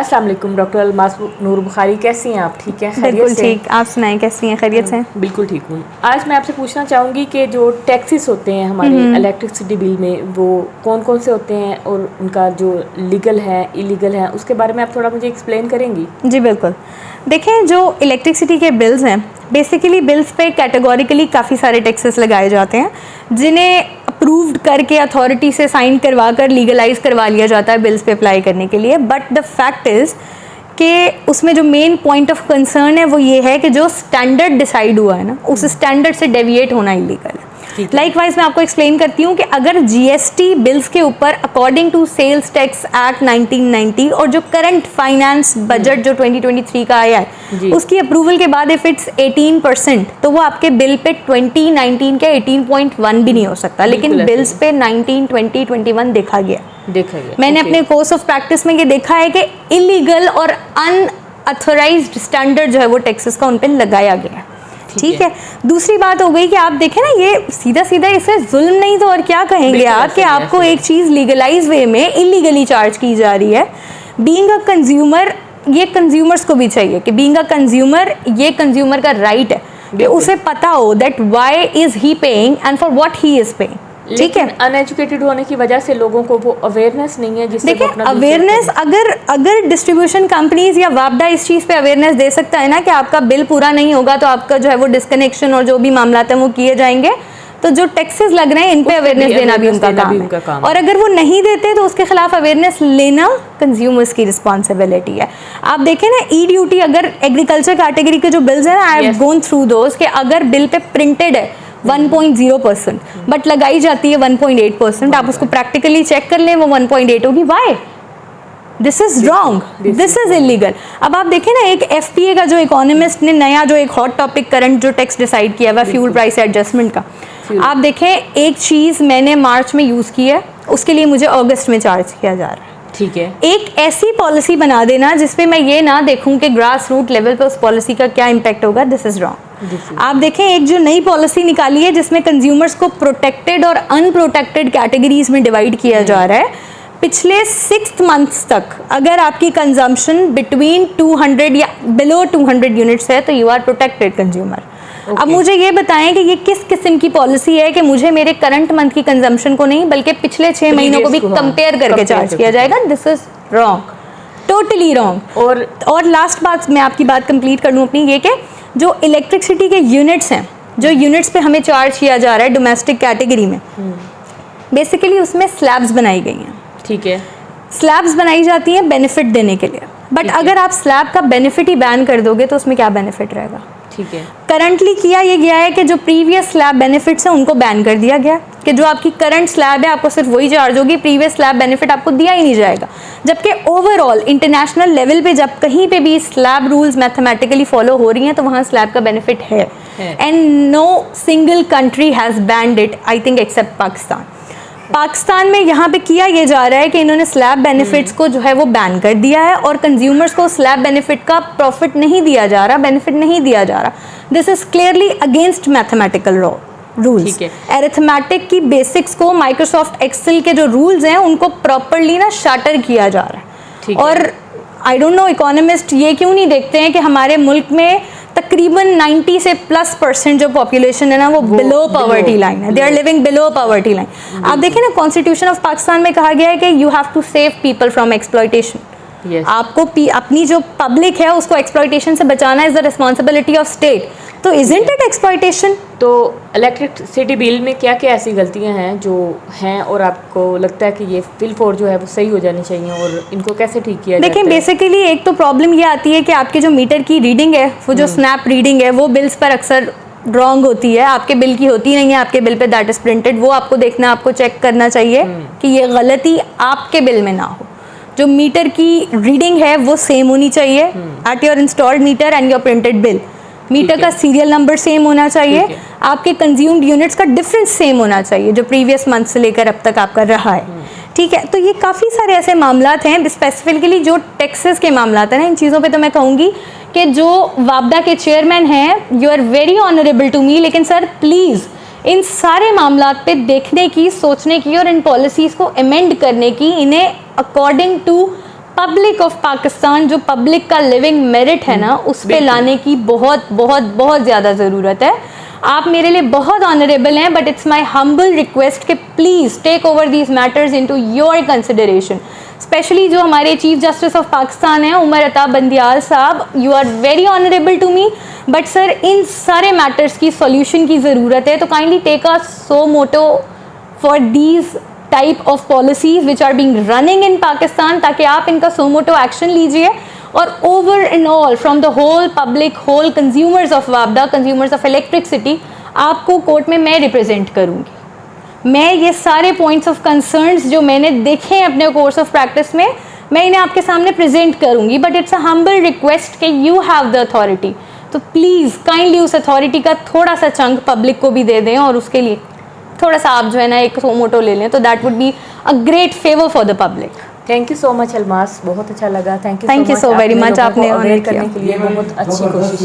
अस्सलाम वालेकुम डॉक्टर अलमास नूर बुखारी, कैसी हैं आप? ठीक हैं? बिल्कुल ठीक। आप सुनाएं कैसी हैं? खैरियत से? बिल्कुल ठीक हूँ। आज मैं आपसे पूछना चाहूँगी कि जो टैक्सेस होते हैं हमारे इलेक्ट्रिसिटी बिल में, वो कौन कौन से होते हैं और उनका जो लीगल है इलीगल है, उसके बारे में आप थोड़ा मुझे एक्सप्लेन करेंगी? जी बिल्कुल। देखें, जो इलेक्ट्रिसिटी के बिल्स हैं, बेसिकली बिल्स पे कैटेगोरिकली काफ़ी सारे टैक्सेस लगाए जाते हैं, जिन्हें अप्रूव्ड करके अथॉरिटी से साइन करवा कर लीगलाइज करवा लिया जाता है बिल्स पे अप्लाई करने के लिए। बट द फैक्ट इज़ कि उसमें जो मेन पॉइंट ऑफ कंसर्न है वो ये है कि जो स्टैंडर्ड डिसाइड हुआ है ना, उस स्टैंडर्ड से डेविएट होना इलीगल है। लाइकवाइज मैं आपको एक्सप्लेन करती हूँ कि अगर जीएसटी बिल्स के ऊपर according to sales tax act 1990 और जो करंट फाइनेंस बजट जो 2023 का आया है उसकी अप्रूवल के बाद इफ इट्स 18%, तो वो आपके बिल पे 2019 के 18.1 भी नहीं हो सकता, लेकिन बिल्स पे 19, 20, 21 देखा गया। मैंने अपने कोर्स ऑफ प्रैक्टिस में ये देखा है कि इलीगल और अनऑथराइज्ड स्टैंडर्ड जो है वो टैक्सेस का उन पर लगाया गया है। ठीक है। दूसरी बात हो गई कि आप देखें ना, ये सीधा सीधा इसे जुल्म नहीं तो और क्या कहेंगे आप, कि आपको एक चीज़ लीगलाइज वे में इलीगली चार्ज की जा रही है। बीइंग अ कंज्यूमर, ये कंज्यूमर्स को भी चाहिए कि बीइंग अ कंज्यूमर, ये कंज्यूमर का राइट है कि उसे पता हो that why is he paying and for what he is paying. ठीक है। अनएजुकेटेड होने की वजह से लोगों को वो अवेयरनेस नहीं है। देखिए, अवेयरनेस अगर डिस्ट्रीब्यूशन कंपनीज या वापडा इस चीज़ पे अवेयरनेस दे सकता है ना कि आपका बिल पूरा नहीं होगा तो आपका जो है वो डिस्कनेक्शन और जो भी मामला है वो किए जाएंगे, तो जो टैक्सेस लग रहे हैं इन पे अवेयरनेस देना भी उनका काम है। और अगर वो नहीं देते तो उसके खिलाफ अवेयरनेस लेना कंज्यूमर्स की रिस्पॉन्सिबिलिटी है। आप देखें ना, ई ड्यूटी अगर एग्रीकल्चर कैटेगरी के जो बिल्स हैं, आई हैव गॉन थ्रू दोस, कि अगर बिल पे प्रिंटेड है 1.0% बट लगाई जाती है 1.8%, आप उसको प्रैक्टिकली चेक कर लें, वो 1.8 होगी। Why? This is wrong, this is illegal. अब आप देखें ना, एक एफपीए का जो इकोनॉमिस्ट ने नया जो एक हॉट टॉपिक करंट जो टैक्स डिसाइड किया हुआ फ्यूल प्राइस एडजस्टमेंट का, आप देखें एक चीज़ मैंने मार्च में यूज़ की है, उसके लिए मुझे अगस्त में चार्ज किया जा रहा है। ठीक है। एक ऐसी पॉलिसी बना देना जिसपे मैं ये ना देखूं कि ग्रास रूट लेवल पे उस पॉलिसी का क्या इम्पैक्ट होगा, दिस इज रॉन्ग। आप देखें, एक जो नई पॉलिसी निकाली है जिसमें कंज्यूमर्स को प्रोटेक्टेड और अनप्रोटेक्टेड कैटेगरीज में डिवाइड किया जा रहा है। पिछले 6 मंथ्स तक अगर आपकी कंजम्पशन बिटवीन 200 या बिलो 200 यूनिट्स है तो यू आर प्रोटेक्टेड कंज्यूमर। अब मुझे ये बताएं कि ये किस किस्म की पॉलिसी है कि मुझे मेरे करंट मंथ की कंजम्पशन को नहीं बल्कि पिछले 6 महीनों को भी कंपेयर करके चार्ज किया जाएगा। This is wrong, totally wrong. और लास्ट बात, मैं आपकी बात कंप्लीट कर लूँ अपनी, ये कि जो इलेक्ट्रिसिटी के यूनिट्स हैं, जो यूनिट्स पे हमें चार्ज किया जा रहा है डोमेस्टिक कैटेगरी में, बेसिकली उसमें स्लैब्स बनाई गई हैं। ठीक है। स्लैब्स बनाई जाती हैं बेनिफिट देने के लिए, बट अगर आप स्लैब का बेनिफिट ही बैन कर दोगे तो उसमें क्या बेनिफिट रहेगा? ठीक है। करंटली किया ये गया है कि जो प्रीवियस स्लैब बेनिफिट्स हैं उनको बैन कर दिया गया कि जो आपकी करंट स्लैब है आपको सिर्फ वही चार्ज होगी, प्रीवियस स्लैब बेनिफिट आपको दिया ही नहीं जाएगा। जबकि ओवरऑल इंटरनेशनल लेवल पे जब कहीं पे भी स्लैब रूल्स मैथमेटिकली फॉलो हो रही हैं तो वहाँ स्लैब का बेनिफिट है। And no single country has banned it, I think except Pakistan. Pakistan में यहाँ पे किया ये जा रहा है कि इन्होंने स्लैब बेनिफिट्स को जो है वो बैन कर दिया है और कंज्यूमर्स को स्लैब बेनिफिट का प्रॉफिट नहीं दिया जा रहा, बेनिफिट नहीं दिया जा रहा। This is clearly against mathematical rules. Arithmetic की बेसिक्स को, माइक्रोसॉफ्ट एक्सेल के जो रूल्स हैं उनको प्रॉपरली ना शाटर किया जा रहा है। और आई डोंट नो इकोनॉमिस्ट ये क्यों नहीं देखते हैं कि हमारे मुल्क में तकरीबन 90 से +% जो पॉपुलेशन है ना वो बिलो पॉवर्टी लाइन है, they are living below poverty line. आप देखें ना, कॉन्स्टिट्यूशन ऑफ पाकिस्तान में कहा गया है कि you have to save people from exploitation. आपको अपनी जो पब्लिक है उसको एक्सप्लॉयटेशन से बचाना is the responsibility of state. तो इजंट इट एक्सप्लॉयटेशन? तो इलेक्ट्रिसिटी बिल में क्या क्या ऐसी गलतियां हैं जो हैं और आपको लगता है कि ये फिल फोर जो है वो सही हो जानी चाहिए और इनको कैसे ठीक किया जाए? देखिए, बेसिकली एक तो प्रॉब्लम ये आती है कि आपके जो मीटर की रीडिंग है, वो जो स्नैप रीडिंग है, वो बिल्स पर अक्सर रॉन्ग होती है, आपके बिल की होती नहीं है। आपके bill pay that is printed, वो आपको देखना, आपको चेक करना चाहिए कि ये गलती आपके बिल में ना हो। जो मीटर की रीडिंग है वो सेम होनी चाहिए at your installed meter and your printed bill. Meter का सीरियल नंबर सेम होना चाहिए, आपके कंज्यूम्ड यूनिट्स का डिफरेंस सेम होना चाहिए जो प्रीवियस मंथ से लेकर अब तक आपका रहा है। ठीक है। तो ये काफ़ी सारे ऐसे मामलात हैं, स्पेसिफिकली जो टैक्सेस के मामलात हैं ना, इन चीज़ों पे तो मैं कहूँगी कि जो वापडा के चेयरमैन हैं, you are very honourable to me, लेकिन सर प्लीज़ इन सारे मामलात पे देखने की, सोचने की और इन पॉलिसीज़ को अमेंड करने की, इन्हें according to public of Pakistan, जो पब्लिक का लिविंग मेरिट है ना, उस पे लाने की बहुत बहुत बहुत ज़्यादा ज़रूरत है। आप मेरे लिए बहुत ऑनरेबल हैं, but it's my humble request कि please take over these matters into your consideration. Specially जो हमारे चीफ जस्टिस ऑफ पाकिस्तान हैं Umar Ata Bandial sahab, you are very honourable to me, but sir इन सारे मैटर्स की सॉल्यूशन की ज़रूरत है। तो kindly take a suo motu for these type of policies which are being running in Pakistan, ताकि आप इनका सो मोटो एक्शन लीजिए। और over and all from the whole public, whole consumers of वापडा, कंज्यूमर्स ऑफ इलेक्ट्रिसिटी, आपको court में मैं represent करूँगी। मैं ये सारे पॉइंट्स ऑफ कंसर्न्स जो मैंने देखे हैं अपने कोर्स ऑफ प्रैक्टिस में, मैं इन्हें आपके सामने प्रेजेंट करूँगी, but it's a humble request कि यू हैव द अथॉरिटी, तो प्लीज़ काइंडली उस अथॉरिटी का थोड़ा सा चंक पब्लिक को भी दे दें, और उसके लिए थोड़ा सा आप जो है ना एक सो मोटो ले लें, तो that would be a great favour for the public. Thank you so much Almas, बहुत अच्छा लगा। Thank you so very much, आपने ऑनर करने के लिए बहुत अच्छी कोशिश